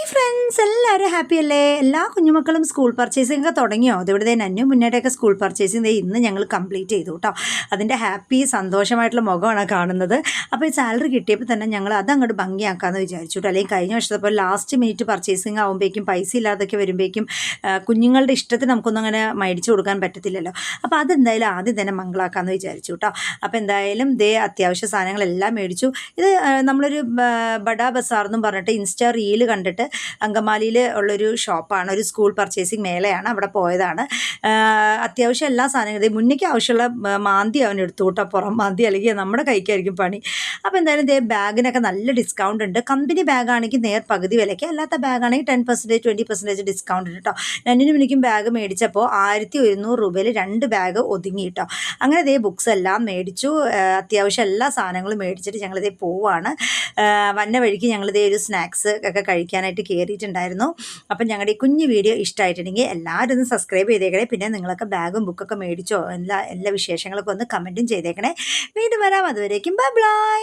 Friends എല്ലാവരും happy അല്ലേ? എല്ലാ കുഞ്ഞുമക്കളും സ്കൂൾ പർച്ചേസിംഗ് ഒക്കെ തുടങ്ങിയോ? അതിവിടെ നന്നു മുന്നേറ്റൊക്കെ സ്കൂൾ പർച്ചേസിംഗ് ഇന്ന് ഞങ്ങൾ കംപ്ലീറ്റ് ചെയ്തു കേട്ടോ. അതിൻ്റെ ഹാപ്പി സന്തോഷമായിട്ടുള്ള മുഖമാണ് കാണുന്നത്. അപ്പോൾ ഈ സാലറി കിട്ടിയപ്പോൾ തന്നെ ഞങ്ങൾ അതങ്ങോട്ട് ഭംഗിയാക്കാമെന്ന് വിചാരിച്ചു കേട്ടോ. അല്ലെങ്കിൽ കഴിഞ്ഞ വർഷത്തെ ലാസ്റ്റ് മിനിറ്റ് പർച്ചേസിംഗ് ആകുമ്പോഴേക്കും പൈസ ഇല്ലാതൊക്കെ വരുമ്പോഴേക്കും കുഞ്ഞുങ്ങളുടെ ഇഷ്ടത്തിന് നമുക്കൊന്നും അങ്ങനെ മേടിച്ചു കൊടുക്കാൻ പറ്റത്തില്ലല്ലോ. അപ്പോൾ അതെന്തായാലും ആദ്യം തന്നെ മംഗളാക്കാമെന്ന് വിചാരിച്ചു കേട്ടോ. അപ്പോൾ എന്തായാലും അത്യാവശ്യ സാധനങ്ങളെല്ലാം മേടിച്ചു. ഇത് നമ്മളൊരു ബഡാ ബസാർ എന്നും പറഞ്ഞിട്ട് ഇൻസ്റ്റാ റീല് കണ്ടിട്ട് അങ്കമാലിയിൽ ഉള്ളൊരു ഷോപ്പാണ്, ഒരു സ്കൂൾ പർച്ചേസിങ് മേളയാണ്, അവിടെ പോയതാണ്. അത്യാവശ്യം എല്ലാ സാധനങ്ങളും മുന്നേക്ക് ആവശ്യമുള്ള മാന്തി അവൻ എടുത്തു കേട്ടോ, പുറം മാന്തി, അല്ലെങ്കിൽ നമ്മുടെ കൈക്കായിരിക്കും പണി. അപ്പോൾ എന്തായാലും ബാഗിനൊക്കെ നല്ല ഡിസ്കൗണ്ട് ഉണ്ട്. കമ്പനി ബാഗാണെങ്കിൽ പകുതി വിലയ്ക്ക്, അല്ലാത്ത ബാഗാണെങ്കിൽ 10% 20% ഡിസ്കൗണ്ട് ഉണ്ട് കേട്ടോ. രണ്ടിനും എനിക്കും ബാഗ് മേടിച്ചപ്പോൾ 1100 രൂപയിൽ 2 ബാഗ് ഒതുങ്ങി കേട്ടോ. അങ്ങനെ ബുക്സ് എല്ലാം മേടിച്ചു. അത്യാവശ്യം എല്ലാ സാധനങ്ങളും മേടിച്ചിട്ട് ഞങ്ങളിതേ പോവാണ്. വന്ന വഴിക്ക് ഞങ്ങളിതേ ഒരു സ്നാക്സ് ഒക്കെ കഴിക്കാനായിട്ട് കയറിയിട്ടുണ്ടായിരുന്നു. അപ്പം ഞങ്ങളുടെ ഈ കുഞ്ഞു വീഡിയോ ഇഷ്ടമായിട്ടുണ്ടെങ്കിൽ എല്ലാവരും ഒന്ന് സബ്സ്ക്രൈബ് ചെയ്തേക്കണേ. പിന്നെ നിങ്ങളൊക്കെ ബാഗും ബുക്കൊക്കെ മേടിച്ചോ, എല്ലാ വിശേഷങ്ങളൊക്കെ ഒന്ന് കമൻറ്റും ചെയ്തേക്കണേ. വീണ്ടും വരാം. അതുവരേക്കും ബൈ ബൈ.